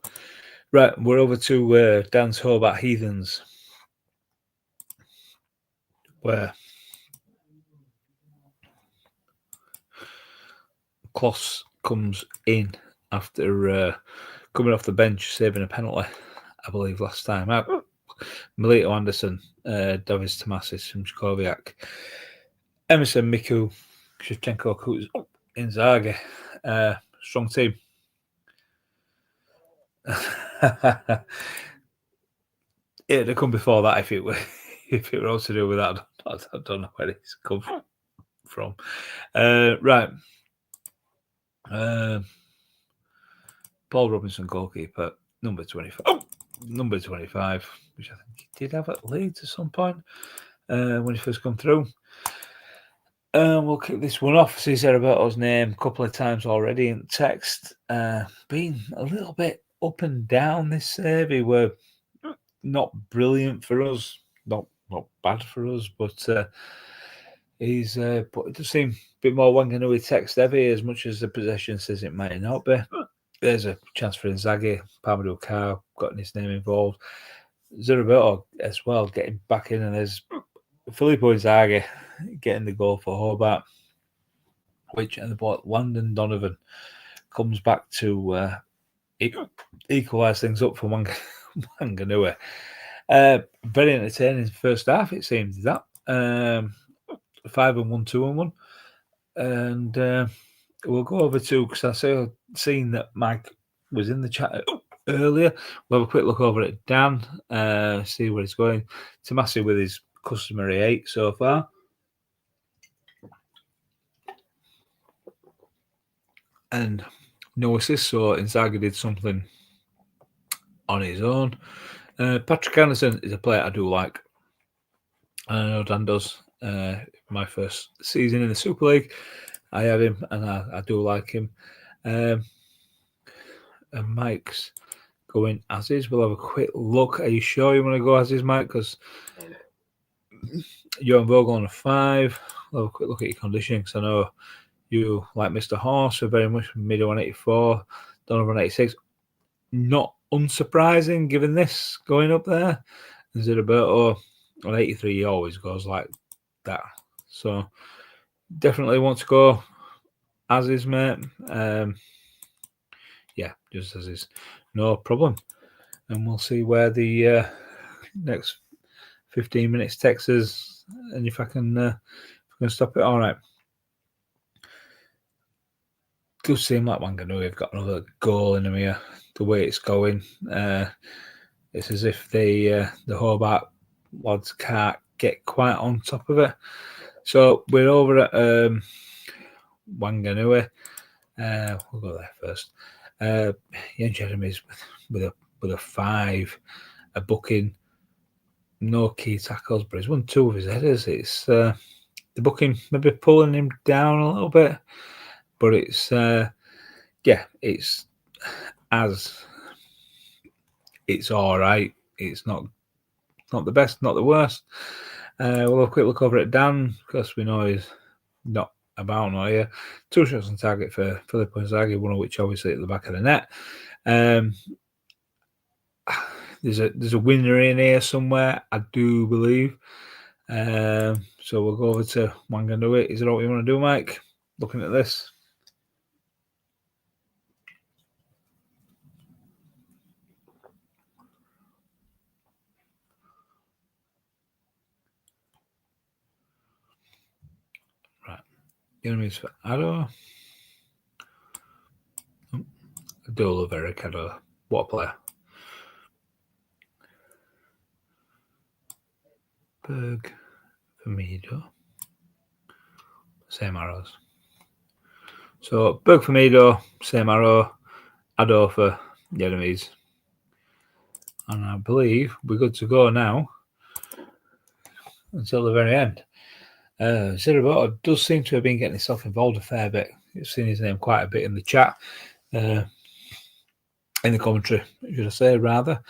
Right, we're over to Dan's Hobart Heathens, where Kloss comes in after coming off the bench, saving a penalty, I believe, last time out. Melito Anderson, Davis Tomasis from Jakoviak, Emerson Miku, Shevchenko, Kuz, Inzaghi. Strong team. It'd have come before that if it were all to do with that. I don't know where it's come from. Right. Paul Robinson, goalkeeper, number 25. Number 25, which I think he did have at Leeds at some point when he first come through. We'll kick this one off. See Zerberto's name a couple of times already in text. Been a little bit up and down this save. He were not brilliant for us, not bad for us, but He's but it does seem a bit more Wanganui text heavy, as much as the possession says it might not be. There's a chance for Inzaghi. Pamadou Carr got his name involved. Zerberto as well getting back in, and there's Filippo Inzaghi getting the goal for Hobart, which and the Landon Donovan comes back to equalise things up for Wanganui. Very entertaining first half, it seems that 5-1, 2-1, and we'll go over to because I seen that Mike was in the chat earlier. We'll have a quick look over at Dan, see where he's going. Tomasi with his customary 8 so far. And no assist, so Inzaghi did something on his own. Patrick Anderson is a player I do like. I know Dan does. My first season in the Super League, I have him, and I do like him. And Mike's going as is. We'll have a quick look. Are you sure you want to go as is, Mike? Because Johan Vogel on a 5. We'll have a quick look at your conditioning, because I know you, like Mr. Horse, are very much mid 184, Donovan 86. Not unsurprising given this going up there. Zerberto on 83, he always goes like that. So definitely want to go as is, mate. Yeah, just as is. No problem. And we'll see where the next 15 minutes takes us, and if I can stop it. All right. Does seem like Wanganui have got another goal in them here. The way it's going, it's as if the Hobart lads can't get quite on top of it. So we're over at Wanganui. We'll go there first. Ian Jeremy's with a 5, a booking, no key tackles, but he's won 2 of his headers. It's the booking maybe pulling him down a little bit, but it's it's all right. It's not the best, not the worst. We'll have a quick look over at Dan, because we know he's not about now here. 2 shots on target for Filippo Inzaghi, one of which obviously at the back of the net. There's a winner in here somewhere, I do believe. So we'll go over to Wanganui. Is it all you want to do, Mike? Looking at this. Right. Enemies for Addo. I do love Eric Addo. What a player. Berg for Mido. Same arrows. So Berg for Mido, same arrow. Addo for the enemies. And I believe we're good to go now until the very end. Zerberto does seem to have been getting himself involved a fair bit. You've seen his name quite a bit in the chat, in the commentary, should I say, rather.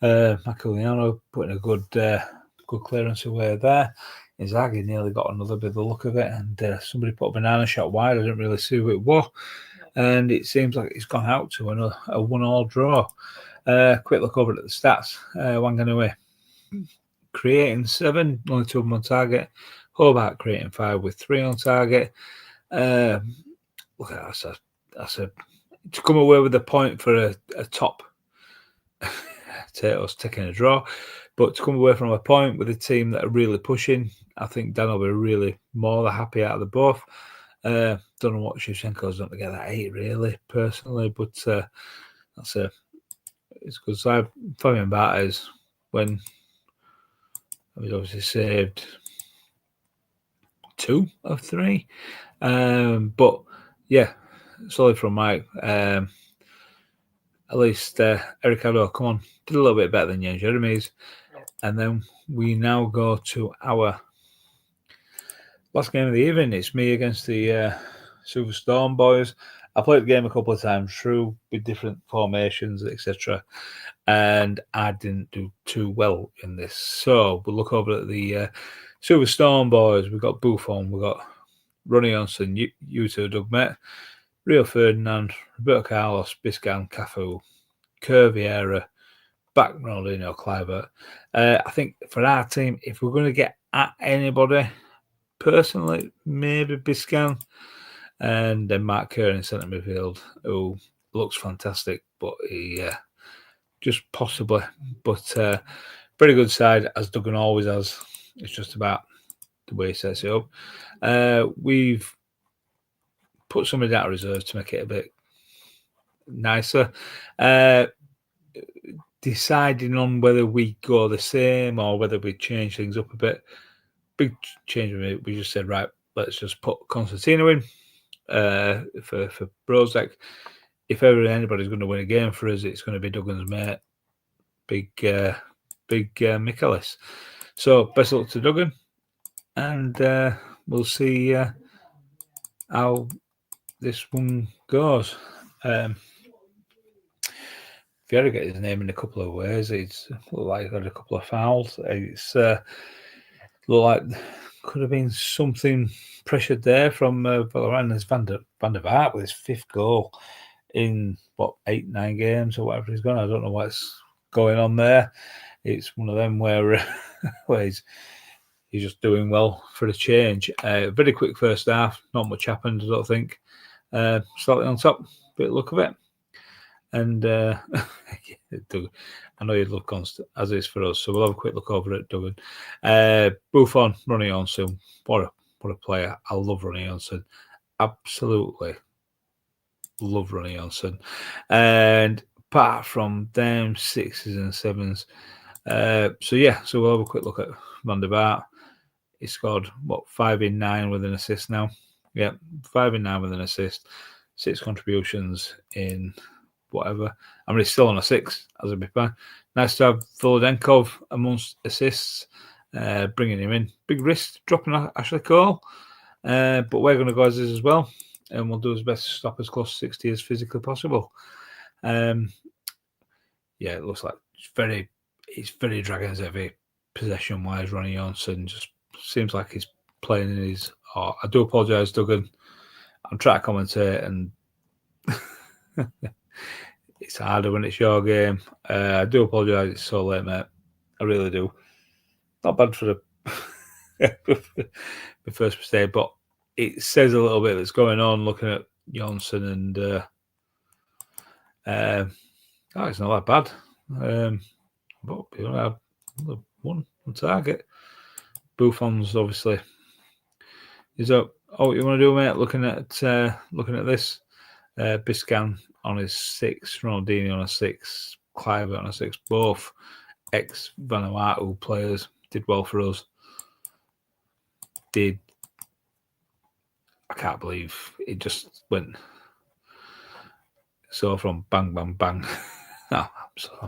Macaliano putting a good clearance away there. Inzaghi nearly got another bit of the look of it, and somebody put a banana shot wide. I didn't really see who it was, and it seems like it's gone out to a 1-1 draw. Quick look over at the stats. Wanganui creating 7, only 2 of them on target. Hobart creating 5 with 3 on target. Look at that. That's a to come away with a point for a top potatoes taking a draw, but to come away from a point with a team that are really pushing, I think Dan will be really more the happy out of the both. Don't know what Shevchenko's done to get that 8, really, personally, but it's good. So Fabian Barthez, when he's obviously saved 2 of 3, but yeah, solid from Mike. At least Eric Addo, come on, did a little bit better than Jan Jeremy's. And then we now go to our last game of the evening. It's me against the Silver Storm boys. I played the game a couple of times through with different formations, etc., and I didn't do too well in this. So we'll look over at the Silver Storm boys. We've got Buffon, we've got Ronnie Johnson, Yuto Dugmet, Rio Ferdinand, Roberto Carlos, Biscan, Cafu, Curviera, back Ronaldinho, Kluivert. I think for our team, if we're going to get at anybody, personally, maybe Biscan, and then Mark Kerr in centre midfield, who looks fantastic, but he just possibly, but very good side, as Duggan always has. It's just about the way he sets it up. We've put somebody down reserve to make it a bit nicer. Deciding on whether we go the same or whether we change things up a bit. Big change. We just said, right, let's just put Constantino in for Brozek. If ever anybody's going to win a game for us, it's going to be Duggan's mate, big Michaelis. So best of luck to Duggan, and we'll see how this one goes. Vieira get his name in a couple of ways. It's looked like he got a couple of fouls. It's looked like could have been something pressured there from Valorant Van der Vaart with his 5th goal in 8-9 games or whatever he's gone. I don't know what's going on there. It's one of them where where he's just doing well for a change. Very quick first half. Not much happened, I don't think. Slightly on top. Bit of luck of it. And I know you'd love Constant, as is for us. So we'll have a quick look over at Duggan. Buffon, Ronnie Johnson. What a player. I love Ronnie Johnson. Absolutely love Ronnie Johnson. And apart from them, 6s and 7s. So we'll have a quick look at Van der Vaart. He scored, 5 in 9 with an assist now. Yeah, 5 in 9 with an assist. 6 contributions in whatever. I mean, he's still on a 6 as a big fan. Nice to have Volodenkov amongst assists, bringing him in. Big risk dropping Ashley Cole, but we're going to go as is as well, and we'll do his best to stop as close to 60 as physically possible. It looks like it's very Dragons heavy possession wise. Ronnie Johnson just seems like he's playing in his. Oh, I do apologise, Duggan. I'm trying to commentate and. It's harder when it's your game. I do apologise. It's so late, mate. I really do. Not bad for the first mistake, but it says a little bit that's going on. Looking at Johnson and it's not that bad. But we only have one target. Buffon's obviously. Is that what you want to do, mate? Looking at this, Biscan on his 6, Ronaldinho on a 6, Kluivert on a 6, both ex-Vanuatu players did well for us. I can't believe it just went so from bang, bang, bang. I'm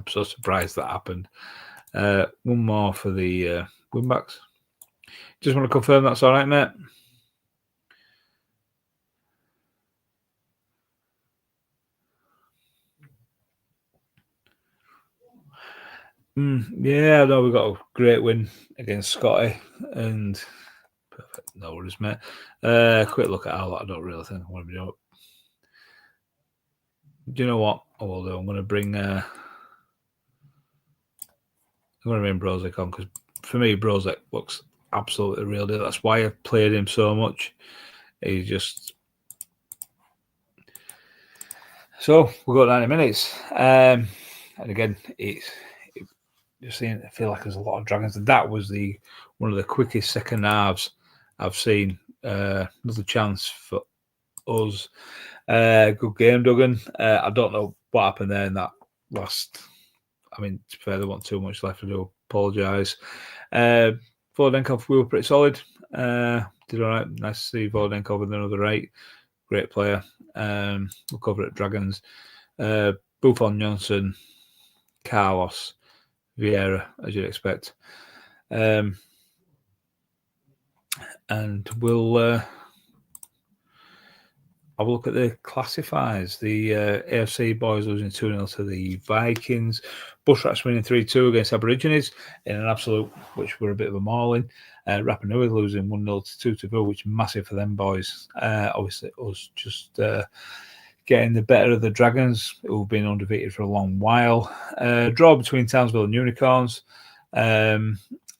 so surprised that happened. One more for the win-backs. Just want to confirm that's all right, mate. Yeah, no, we got a great win against Scotty, and perfect. No worries, mate. Quick look at our lot. I don't really think I want to be doing it. Do you know what I will do? I'm going to bring Brozek on, because for me, Brozek looks absolutely real deal. That's why I've played him so much. He's just. So we've got 90 minutes, and again, just seeing. I feel like there's a lot of Dragons. That was one of the quickest second halves I've seen. Another chance for us. Good game, Duggan. I don't know what happened there in that last. I mean, to be fair, there wasn't too much left. I do apologise. Volodenkov, we were pretty solid. Did all right. Nice to see Volodenkov with another 8. Great player. We'll cover it at Dragons. Buffon, Johnson, Carlos, Vieira, as you'd expect. And we'll have a look at the classifiers. The AFC boys losing 2-0 to the Vikings. Bushrats winning 3-2 against Aborigines in an absolute, which were a bit of a mauling. Rapa Nui losing 1-0 to 2-2, which is massive for them boys. Obviously, us just getting the better of the Dragons, who've been undefeated for a long while. Draw between Townsville and Unicorns. And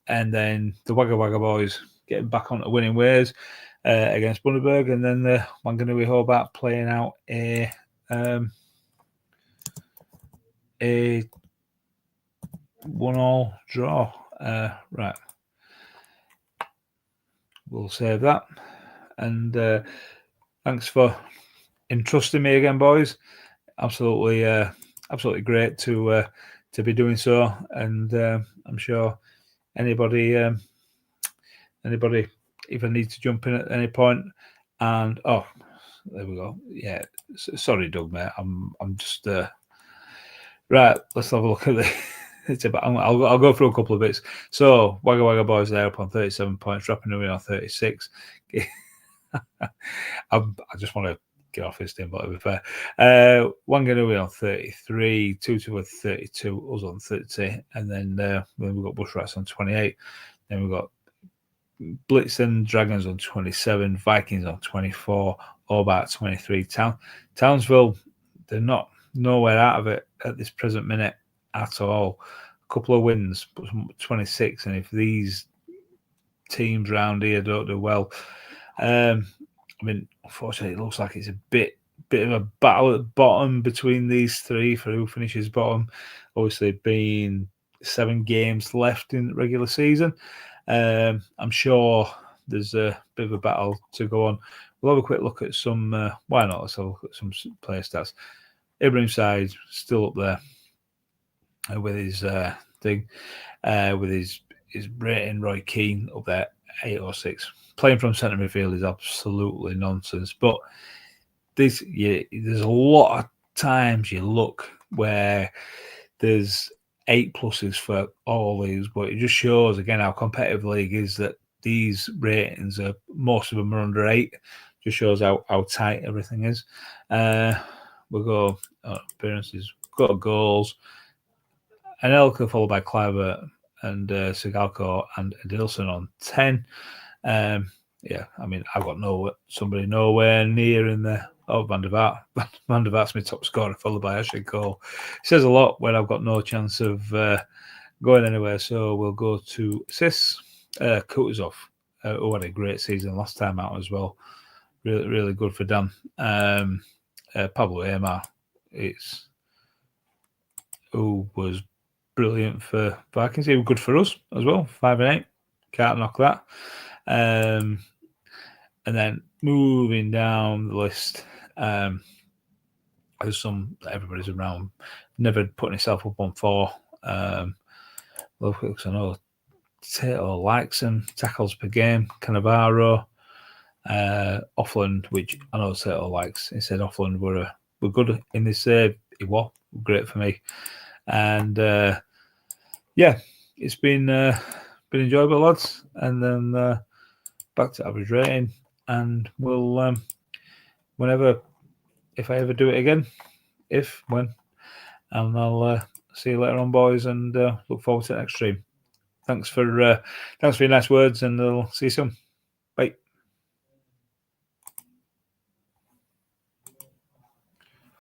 then the Wagga Wagga boys getting back onto winning ways against Bundaberg. And then the Wanganui Hobart playing out a 1-1 draw. Right. We'll save that. And thanks for entrusting me again, boys. Absolutely great to be doing so. And I'm sure anybody even needs to jump in at any point. And there we go. Yeah, sorry, Doug, mate. I'm just right. Let's have a look at the. It's about. I'll go through a couple of bits. So Wagga Wagga boys there up on 37 points, Rapa Nui on 36. I just want to get off this thing, but to be fair, Wanganui on 33, Tutu with 32, us on 30, and then we've got Bushrats on 28. Then we've got Blitz and Dragons on 27, Vikings on 24, Hobart 23. Townsville, they're not nowhere out of it at this present minute at all. A couple of wins, but 26. And if these teams round here don't do well, I mean, unfortunately, it looks like it's a bit of a battle at the bottom between these three for who finishes bottom. Obviously, being 7 games left in the regular season. I'm sure there's a bit of a battle to go on. We'll have a quick look at some. Why not? Let's have a look at some player stats. Ibrahim Said still up there with his thing, with his rating. Roy Keane up there, 806. Playing from centre midfield is absolutely nonsense. But there's a lot of times you look where there's 8+ for all these, but it just shows again how competitive the league is, that these ratings are, most of them are under 8. Just shows how tight everything is. We'll go appearances, got goals. Anelka followed by Cliver and Sigalko and Adilson on 10. Yeah, I mean, I've got somebody nowhere near in there. Oh, Van der Vaart. Van der Vaart's my top scorer, followed by Ashley Cole. It says a lot when I've got no chance of going anywhere. So we'll go to assists. Kutuzov, who had a great season last time out as well. Really, really good for Dan. Pablo Aymar, who was brilliant for Vikings. He was good for us as well. 5 and 8. Can't knock that. And then moving down the list, there's some everybody's around, never putting himself up on 4. Because I know Tato likes him, tackles per game, Cannavaro, Offland, which I know Tato likes. He said Offland were good in this save. He was great for me. And yeah, it's been enjoyable, lads. And then back to average rating, and we'll if I ever do it again, when, and I'll see you later on, boys, and look forward to the next stream. Thanks for your nice words, and I'll see you soon.